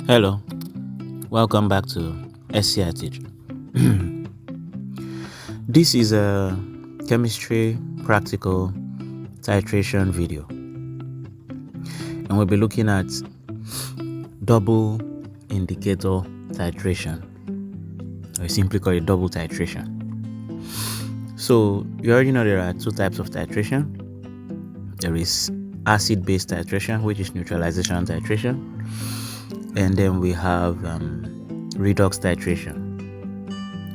Hello, welcome back to SciTeach. This is a chemistry practical titration video, and we'll be looking at double indicator titration, or simply call it double titration. So you already know there are two types of titration. There is acid-base titration, which is neutralization titration, and then we have redox titration.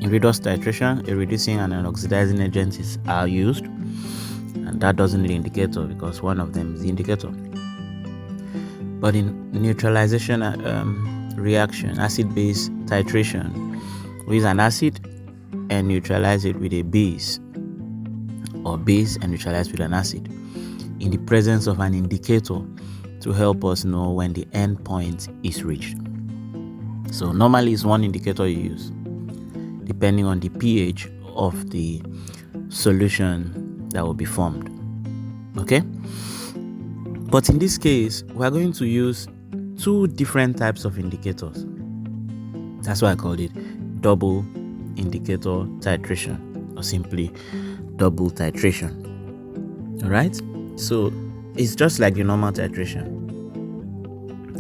In redox titration, a reducing and an oxidizing agent are used, and that doesn't need indicator because one of them is the indicator. But in neutralization reaction, acid-base titration, we use an acid and neutralize it with a base, or base and neutralize with an acid, in the presence of an indicator to help us know when the end point is reached. So normally it's one indicator you use, depending on the pH of the solution that will be formed. Okay? But in this case, we're going to use two different types of indicators. That's why I called it double indicator titration, or simply double titration. Alright? So it's just like the normal titration.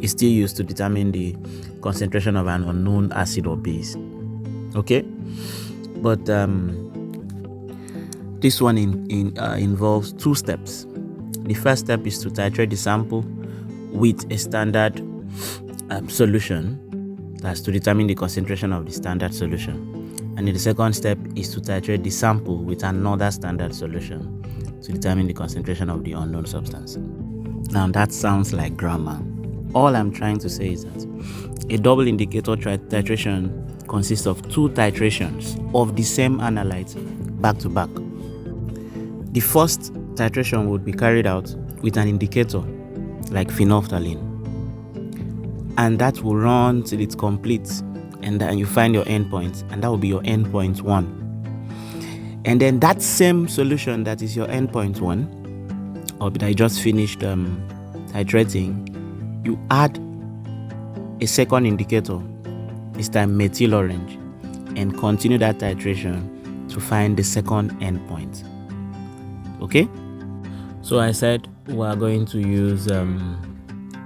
It's still used to determine the concentration of an unknown acid or base. Okay? But this one involves two steps. The first step is to titrate the sample with a standard solution. That's to determine the concentration of the standard solution. And the second step is to titrate the sample with another standard solution to determine the concentration of the unknown substance. Now that sounds like grammar. All I'm trying to say is that a double indicator titration consists of two titrations of the same analyte back to back. The first titration would be carried out with an indicator like phenolphthalein, and that will run till it's complete, and then you find your endpoint, and that will be your endpoint 1. And then that same solution that is your endpoint 1, or that I just finished titrating, you add a second indicator, this time methyl orange, and continue that titration to find the second endpoint. Okay? So I said we are going to use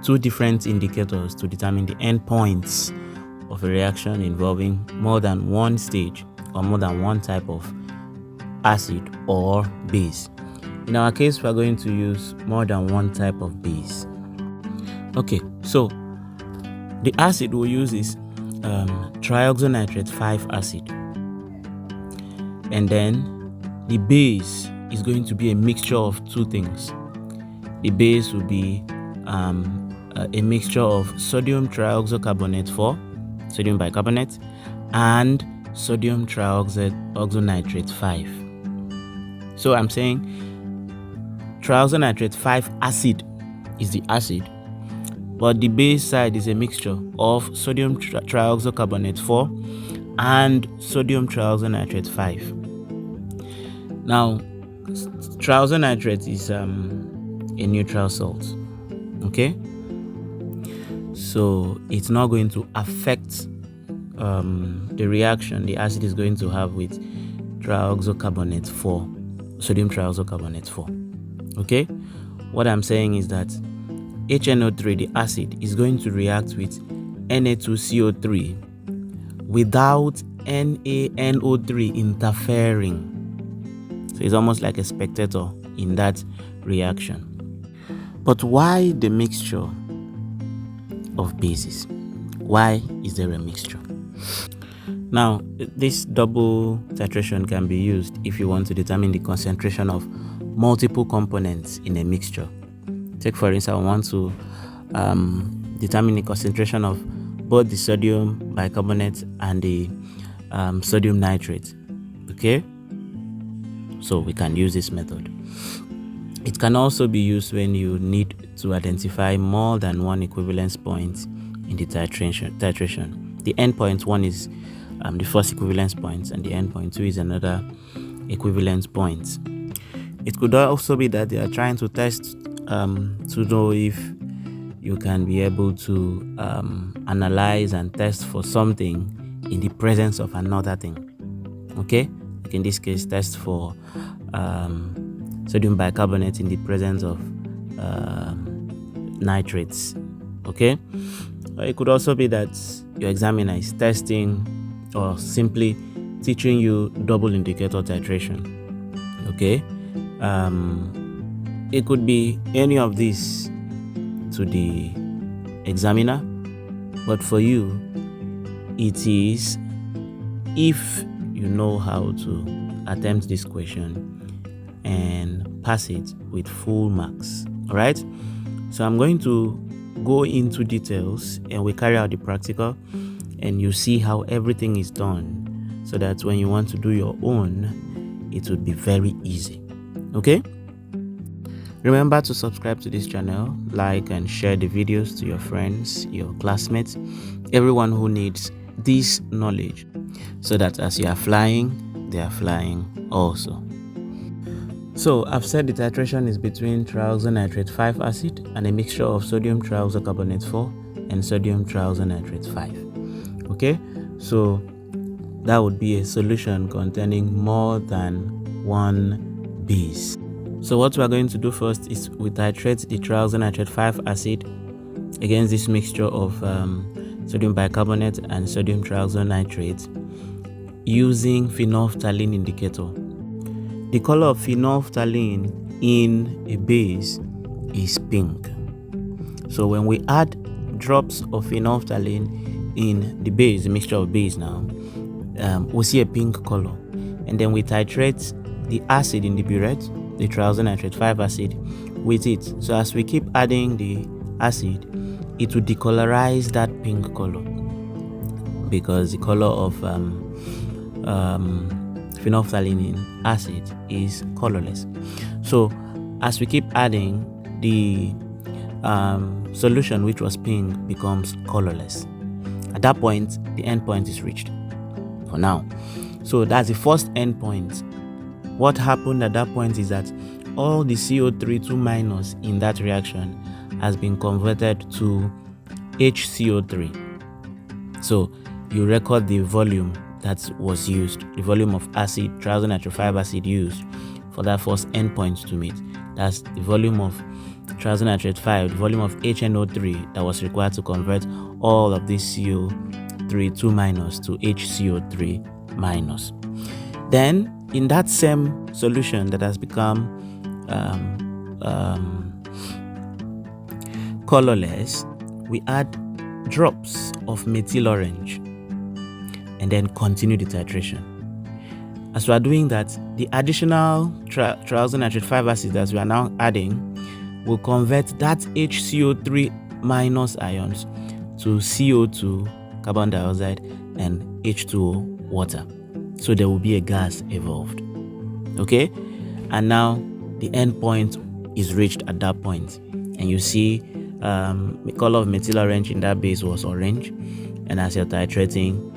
two different indicators to determine the endpoints of a reaction involving more than one stage or more than one type of acid or base. In our case, we are going to use more than one type of base. Okay, so the acid we'll use is trioxonitrate 5 acid, and then the base is going to be a mixture of two things. The base will be a mixture of sodium trioxocarbonate 4, sodium bicarbonate, and sodium trioxonitrate 5. So I'm saying trioxonitrate 5 acid is the acid, but the base side is a mixture of sodium trioxocarbonate 4 and sodium trioxonitrate 5. Now, trioxonitrate is a neutral salt. Okay? So it's not going to affect the reaction the acid is going to have with trioxocarbonate 4, sodium trioxocarbonate 4. Okay? What I'm saying is that HNO3, the acid, is going to react with Na2CO3 without NaNO3 interfering. So it's almost like a spectator in that reaction. But why the mixture of bases? Why is there a mixture? Now, this double titration can be used if you want to determine the concentration of multiple components in a mixture. Take, for instance, I want to determine the concentration of both the sodium bicarbonate and the sodium nitrate. Okay? So we can use this method. It can also be used when you need to identify more than one equivalence point in the titration. The endpoint 1 is the first equivalence point, and the endpoint 2 is another equivalence point. It could also be that they are trying to test to know if you can be able to analyze and test for something in the presence of another thing. Okay, like in this case, test for sodium bicarbonate in the presence of nitrates. Okay, it could also be that your examiner is testing or simply teaching you double indicator titration. Okay, it could be any of these to the examiner, but for you, it is if you know how to attempt this question and pass it with full marks. All right, so I'm going to go into details and we carry out the practical, and you see how everything is done, so that when you want to do your own, it would be very easy. Okay, remember to subscribe to this channel, like and share the videos to your friends, your classmates, everyone who needs this knowledge, so that as you are flying, they are flying also. So I've said the titration is between triazonitrate 5 acid and a mixture of sodium triazocarbonate 4 and sodium triazonitrate 5. Okay, so that would be a solution containing more than one base. So what we are going to do first is we titrate the triazonitrate 5 acid against this mixture of sodium bicarbonate and sodium triazonitrate using phenolphthalein indicator. The color of phenolphthalein in a base is pink. So when we add drops of phenolphthalein in the base, the mixture of base now, we see a pink color. And then we titrate the acid in the burette, the triazonitrate 5 acid, with it. So as we keep adding the acid, it will decolorize that pink color, because the color of phenolphthalein in acid is colorless. So as we keep adding, the solution which was pink becomes colorless. At that point, the end point is reached for now. So that's the first end point. What happened at that point is that all the CO3 2- in that reaction has been converted to HCO3. So you record the volume that was used, the volume of acid, triazonitrate 5 acid used for that first endpoint to meet. That's the volume of triazonitrate 5, the volume of HNO3 that was required to convert all of these CO3 2- to HCO3-. Then in that same solution that has become colorless, we add drops of methyl orange and then continue the titration. As we are doing that, the additional triazonitrate 5 acid that we are now adding will convert that HCO3- ions to CO2, carbon dioxide, and H2O, water. So there will be a gas evolved. Okay, and now the end point is reached at that point, and you see the color of methyl orange in that base was orange, and as you're titrating,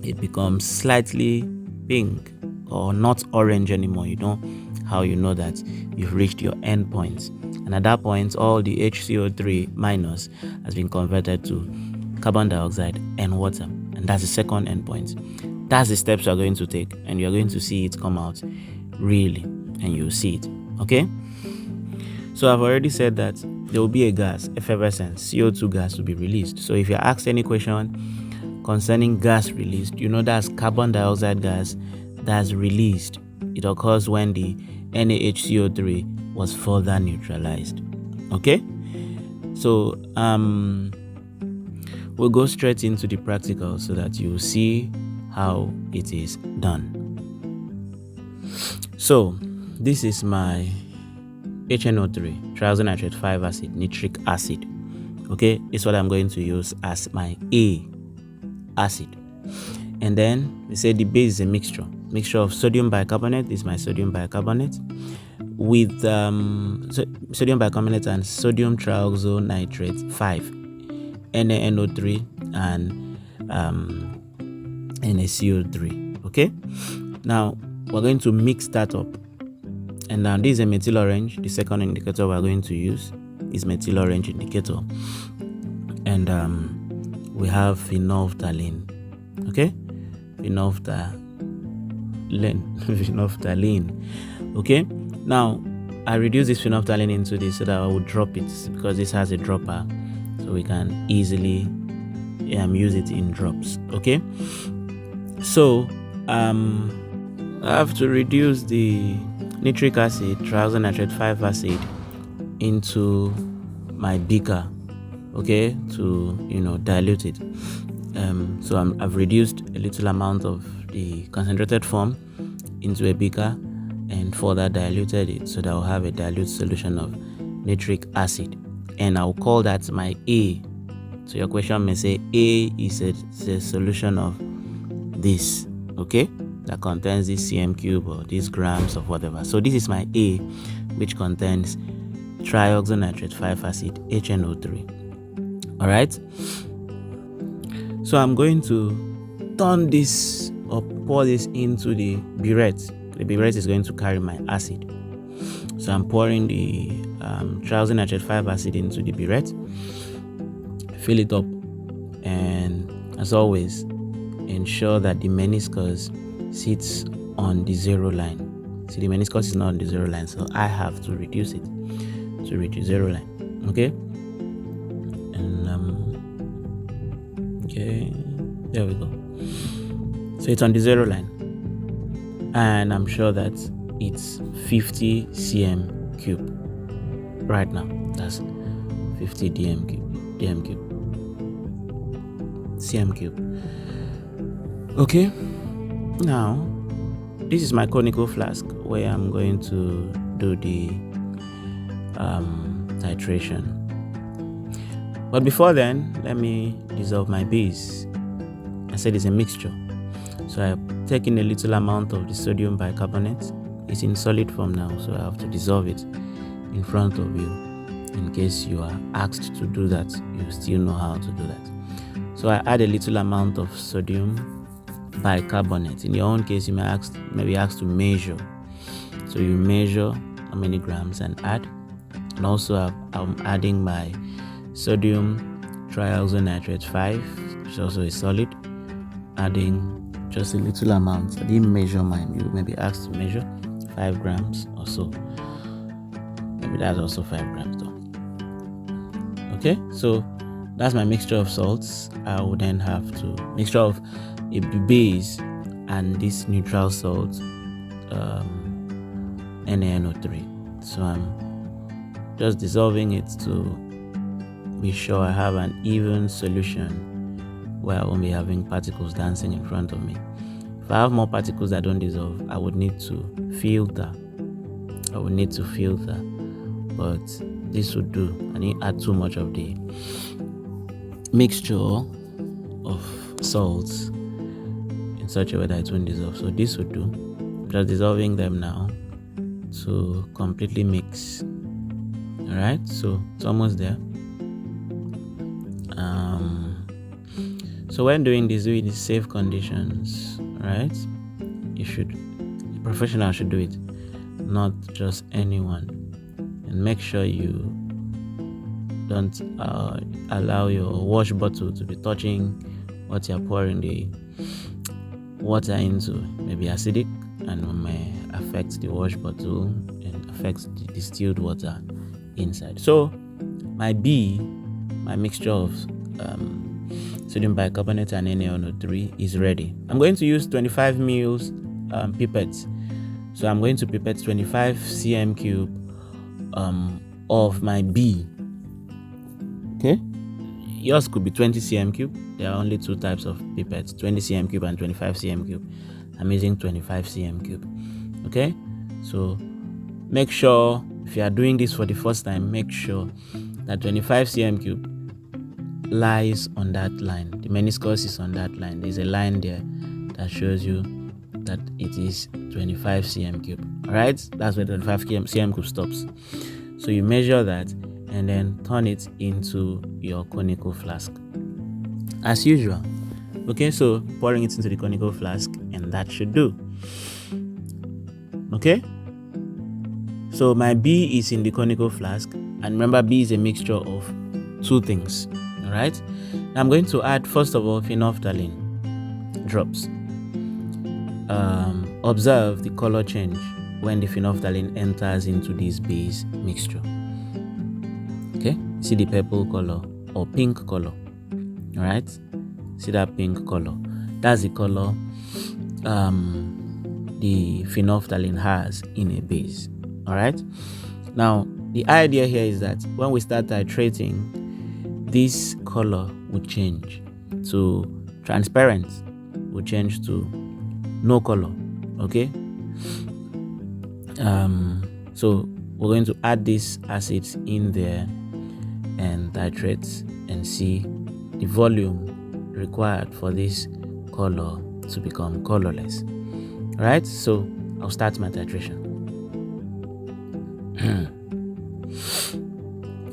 it becomes slightly pink or not orange anymore. You know how you know that you've reached your end point, and at that point all the HCO3- has been converted to carbon dioxide and water, and that's the second end point. That's the steps you're going to take, and you're going to see it come out really, and you'll see it. Okay, so I've already said that there will be a gas effervescence, CO2 gas to be released. So if you're asked any question concerning gas released, you know that's carbon dioxide gas that's released. It occurs when the NaHCO3 was further neutralized. Okay, so we'll go straight into the practical so that you see how it is done. So this is my HNO3, triazonitrate 5 acid, nitric acid. Okay, it's what I'm going to use as my A acid. And then we say the base is a mixture of sodium bicarbonate. This is my sodium bicarbonate with sodium bicarbonate and sodium triazonitrate 5, NaNO3 and NaCO3. Okay, now we're going to mix that up, and now this is a methyl orange, the second indicator we're going to use. is methyl orange indicator, and we have phenolphthalein. Okay, phenolphthalein. Okay, now I reduce this phenolphthalein into this so that I will drop it, because this has a dropper, so we can easily use it in drops. Okay, so I have to reduce the nitric acid, triazonitrate 5 acid, into my beaker, okay, to dilute it. So I've reduced a little amount of the concentrated form into a beaker and further diluted it, so that I'll have a dilute solution of nitric acid, and I'll call that my A. So your question may say A is a solution of this, okay, that contains this cm cube or these grams of whatever. So this is my A, which contains trioxynitrate 5 acid, HNO3. All right, so I'm going to turn this or pour this into the burette. The burette is going to carry my acid, so I'm pouring the triazonitrate 5 acid into the burette, fill it up, and as always, ensure that the meniscus sits on the 0 line. See, the meniscus is not on the 0 line, so I have to reduce it to reach the 0 line. Okay, and okay, there we go. So it's on the 0 line, and I'm sure that it's 50 cm cube right now. That's 50 cm cube. Okay, now this is my conical flask where I'm going to do the titration. But before then, let me dissolve my base. I said it's a mixture, so I've taken a little amount of the sodium bicarbonate. It's in solid form now, so I have to dissolve it in front of you. In case you are asked to do that, you still know how to do that. So I add a little amount of sodium bicarbonate. In your own case, you may be asked to measure. So you measure how many grams and add. And also I'm adding my sodium triazonitrate 5, which also is solid, adding just a little amount. I didn't measure mine. You may be asked to measure 5 grams or so. Maybe that's also 5 grams though. Okay, so that's my mixture of salts. I will then have to mixture of a base and this neutral salt, NaNO3. So I'm just dissolving it to be sure I have an even solution where I won't be having particles dancing in front of me. If I have more particles that don't dissolve, I would need to filter. But this would do. I didn't add too much of the mixture of salts in such a way that it won't dissolve. So this would do. Just dissolving them now to completely mix. Alright, so it's almost there. So when doing this, do it in safe conditions, right? A professional should do it, not just anyone. And make sure you don't allow your wash bottle to be touching what you're pouring the water into. It may be acidic and may affect the wash bottle and affect the distilled water inside. So my mixture of sodium bicarbonate and NaNO3 is ready. I'm going to use 25 ml pipettes. So I'm going to pipette 25 cm cube of my B. Okay, yours could be 20 cm cube. There are only 2 types of pipettes, 20 cm cube and 25 cm cube. I'm using 25 cm cube. Okay, so make sure if you are doing this for the first time, make sure that 25 cm cube lies on that line. The meniscus is on that line. There's a line there that shows you that it is 25 cm cube. All right, that's where 25 cm cube stops. So you measure that and then turn it into your conical flask as usual. Okay, so pouring it into the conical flask, and that should do. Okay, so my B is in the conical flask. And remember, B is a mixture of two things. All right. Now I'm going to add, first of all, phenolphthalein drops. Observe the color change when the phenolphthalein enters into this base mixture. Okay, see the purple color or pink color. All right, see that pink color? That's the color the phenolphthalein has in a base. All right. Now the idea here is that when we start titrating, this color will change to transparent, will change to no color. Okay. So we're going to add these acids in there and titrate and see the volume required for this color to become colorless. All right, so I'll start my titration.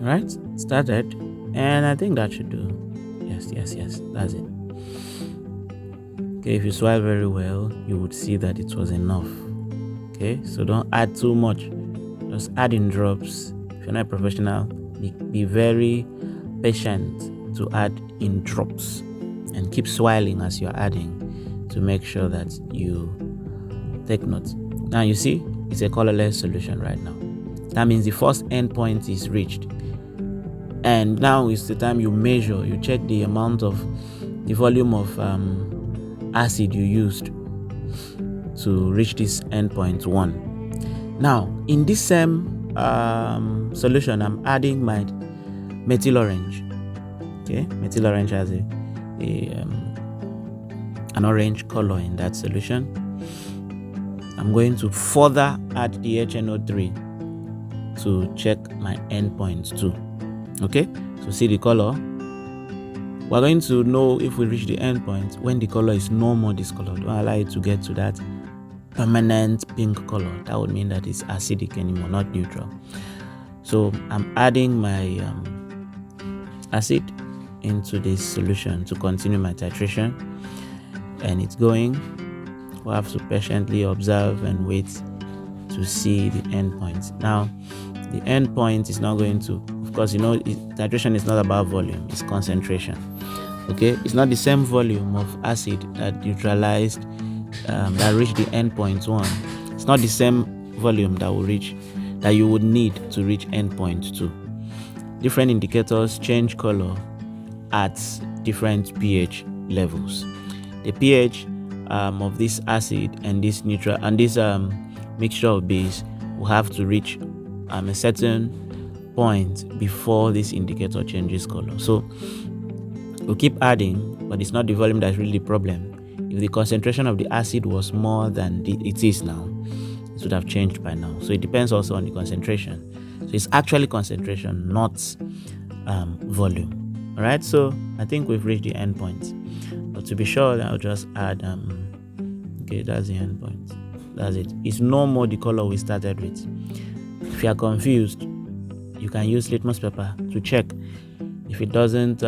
All right, started, and I think that should do. Yes, that's it. Okay, if you swallow very well, you would see that it was enough. Okay, so don't add too much, just add in drops. If you're not a professional, be very patient to add in drops and keep swirling as you're adding to make sure that you take note. Now you see it's a colorless solution right now. That means the first endpoint is reached, and now is the time you measure, you check the amount of the volume of acid you used to reach this endpoint 1. Now in this same solution, I'm adding my methyl orange. Okay, methyl orange has an orange color in that solution. I'm going to further add the HNO3 to check my endpoint too. Okay, so see the color. We're going to know if we reach the endpoint when the color is no more discolored. Don't allow it to get to that permanent pink color. That would mean that it's acidic anymore, not neutral. So I'm adding my acid into this solution to continue my titration, and it's going. We'll have to patiently observe and wait to see the endpoint. Now the endpoint is not going to, of course, titration is not about volume, it's concentration. Okay, it's not the same volume of acid that neutralized that reached the endpoint 1. It's not the same volume that you would need to reach endpoint 2. Different indicators change color at different pH levels. The pH of this acid and this neutral and this mixture of base will have to reach a certain point before this indicator changes color. So we'll keep adding, but it's not the volume that's really the problem. If the concentration of the acid was more than it is now, it would have changed by now. So it depends also on the concentration. So it's actually concentration, not volume. All right, so I think we've reached the end point. But to be sure, I'll just add, okay, that's the end point. That's it. It's no more the color we started with. If you are confused, you can use litmus paper to check. If it doesn't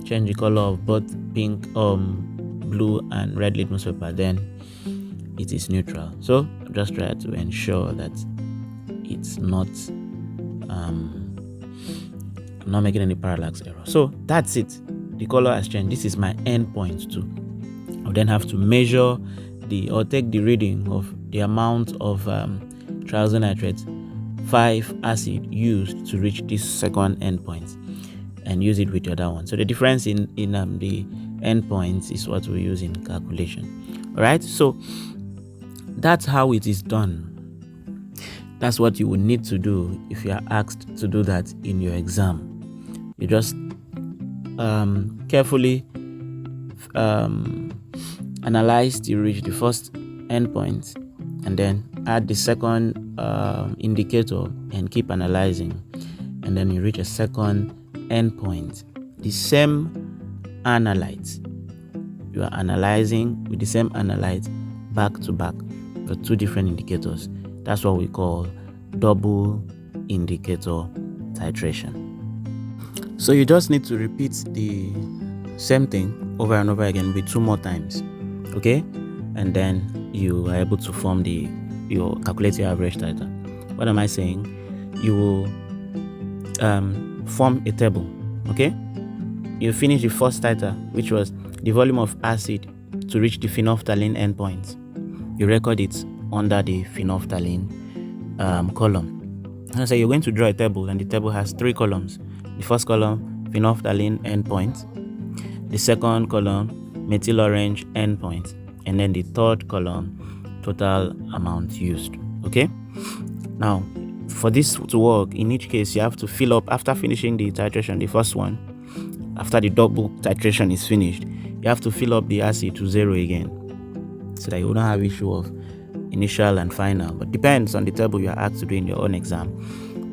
change the color of both pink, blue and red litmus paper, then it is neutral. So just try to ensure that it's not I'm not making any parallax error. So that's it. The color has changed. This is my end point too. I'll then have to measure or take the reading of the amount of triazonitrate 5 acid used to reach this second endpoint and use it with the other one. So the difference in the endpoints is what we use in calculation. All right, so that's how it is done. That's what you would need to do if you are asked to do that in your exam. You just carefully analyze to reach the first endpoint and then add the second indicator and keep analyzing, and then you reach a second endpoint. The same analyte, you are analyzing with the same analyte back to back for 2 different indicators. That's what we call double indicator titration. So you just need to repeat the same thing over and over again with 2 more times, okay? And then you are able to form your calculate your average titer. What am I saying? You will form a table. Okay, you finish the first title, which was the volume of acid to reach the phenolphthalein endpoint. You record it under the phenolphthalein column. And so you're going to draw a table, and the table has 3 columns. The first column, phenolphthalein endpoint. The second column, methyl orange endpoint. And then the third column, total amount used. Okay? Now, for this to work, in each case, you have to fill up, after finishing the titration, the first one, after the double titration is finished, you have to fill up the acid to 0 again, so that you don't have issue of initial and final. But depends on the table you are asked to do in your own exam.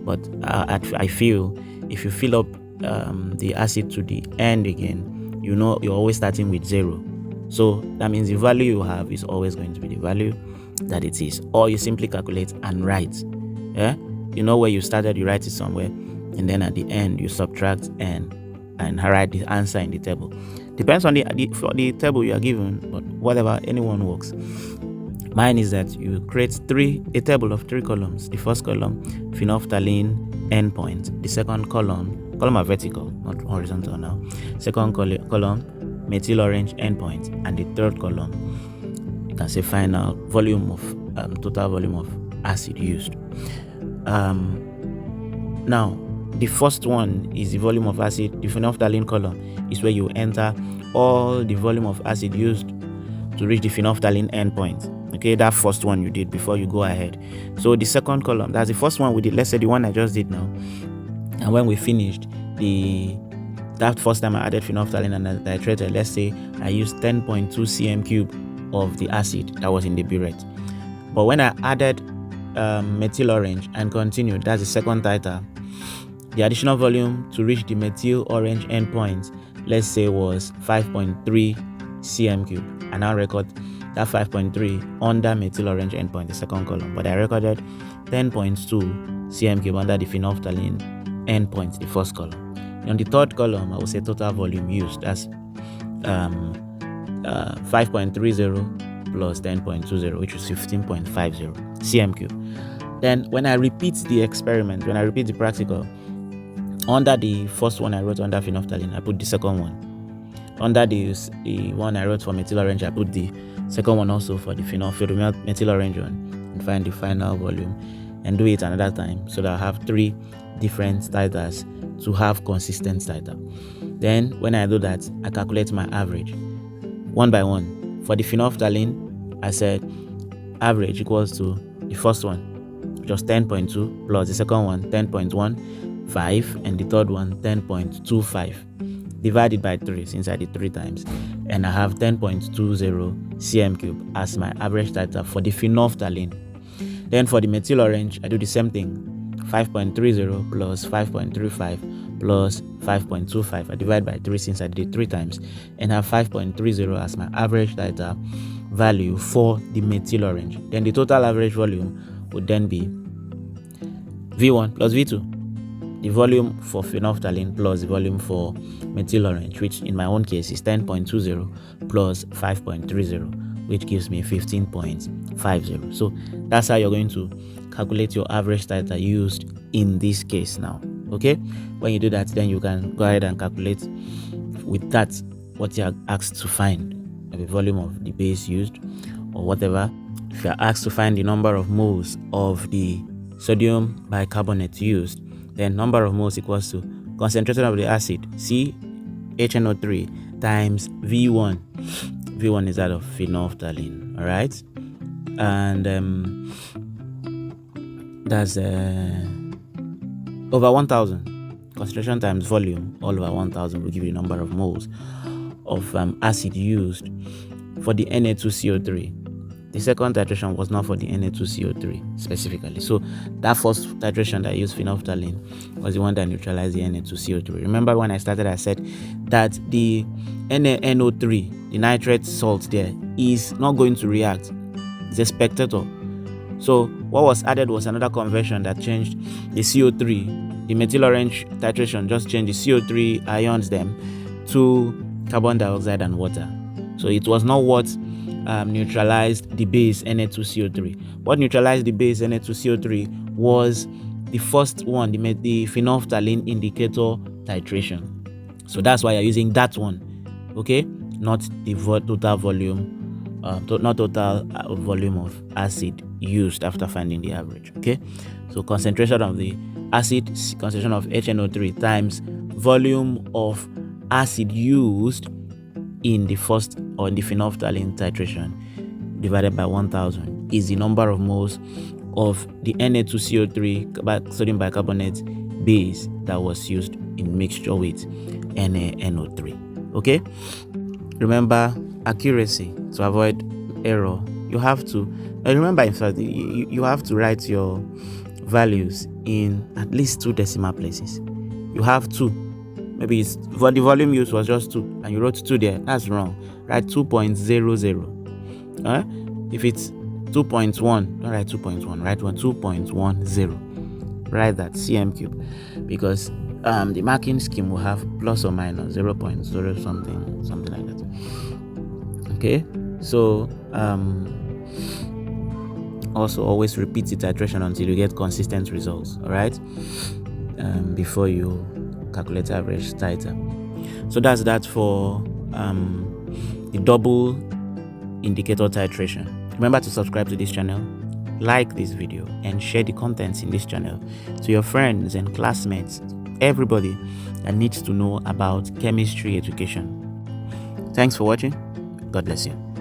But I feel if you fill up the acid to the end again, you know you're always starting with 0. So that means the value you have is always going to be the value that it is. Or you simply calculate and write. Yeah? You know where you started, you write it somewhere, and then at the end you subtract and write the answer in the table. Depends on the table you are given, but whatever, anyone works. Mine is that you create a table of 3 columns. The first column, phenolphthalein endpoint. The second column are vertical, not horizontal now. Second column, methyl orange endpoint, and the third column, you can say final volume of total volume of acid used. Now, the first one is the volume of acid. The phenolphthalein column is where you enter all the volume of acid used to reach the phenolphthalein endpoint. Okay, that first one you did before you go ahead. So the second column, that's the first one we did. Let's say the one I just did now. And when we finished that first time I added phenolphthalein and I titrated, let's say I used 10.2 cm cube of the acid that was in the burette. But when I added methyl orange and continued, that's the second title, the additional volume to reach the methyl orange endpoint, let's say, was 5.3 cm cube. And now record that 5.3 under methyl orange endpoint, the second column. But I recorded 10.2 cm cube under the phenolphthalein endpoint, the first column. And on the third column, I will say total volume used. That's 5.30 plus 10.20, which is 15.50 cm cube. Then when I repeat the experiment, when I repeat the practical, under the first one I wrote under phenolphthalein, I put the second one. Under the one I wrote for methyl orange, I put the second one also for the methyl orange one, and find the final volume and do it another time, so that I have 3 different titles to have consistent title. Then when I do that, I calculate my average one by one. For the phenolphthalein, I said average equals to the first one, just 10.2, plus the second one, 10.15, and the third one, 10.25, divided by 3, since I did 3 times, and I have 10.20 cm cube as my average title for the phenolphthalein. Then for the methyl orange, I do the same thing, 5.30 plus 5.35 plus 5.25. I divide by 3 since I did it 3 times, and have 5.30 as my average title value for the methyl orange. Then the total average volume would then be V1 plus V2, the volume for phenolphthalein plus the volume for methyl orange, which in my own case is 10.20 plus 5.30, which gives me 15.50. So that's how you're going to calculate your average title used in this case now. Okay, when you do that, then you can go ahead and calculate with that what you are asked to find, the volume of the base used or whatever. If you are asked to find the number of moles of the sodium bicarbonate used, then number of moles equals to concentration of the acid, CHNO3, times V1. V1 is that of phenolphthalein. All right, and that's over 1000. Concentration times volume all over 1000 will give you the number of moles of acid used for the Na2CO3. The second titration was not for the Na2CO3 specifically. So that first titration that I used phenolphthalein was the one that neutralized the Na2CO3. Remember when I started, I said that the NaNO3, the nitrate salt there, is not going to react. It's a spectator. So what was added was another conversion that changed the CO3. The methyl orange titration just changed the CO3 ions them to carbon dioxide and water. So it was not what neutralized the base Na2CO3. What neutralized the base Na2CO3 was the first one, the phenolphthalein indicator titration. So that's why you're using that one, okay? Not the total volume, not total volume of acid used after finding the average, okay? So concentration of the acid, concentration of HNO3 times volume of acid used in the first or in the phenolphthalein titration divided by 1000 is the number of moles of the Na2CO3 sodium bicarbonate base that was used in mixture with NaNO3. Okay, remember accuracy to avoid error. You have to remember, in fact, you have to write your values in at least 2 decimal places. You have 2. Maybe it's for the volume used was just 2 and you wrote 2 there. That's wrong. Write 2.00. If it's 2.1, don't write 2.1, write 2.10. Write that cm cube, because the marking scheme will have plus or minus 0.0 something like that. Okay, so also always repeat the titration until you get consistent results. All right, before you calculate average titer. So that's that for the double indicator titration. Remember to subscribe to this channel, like this video, and share the contents in this channel to your friends and classmates, everybody that needs to know about chemistry education. Thanks for watching. God bless you.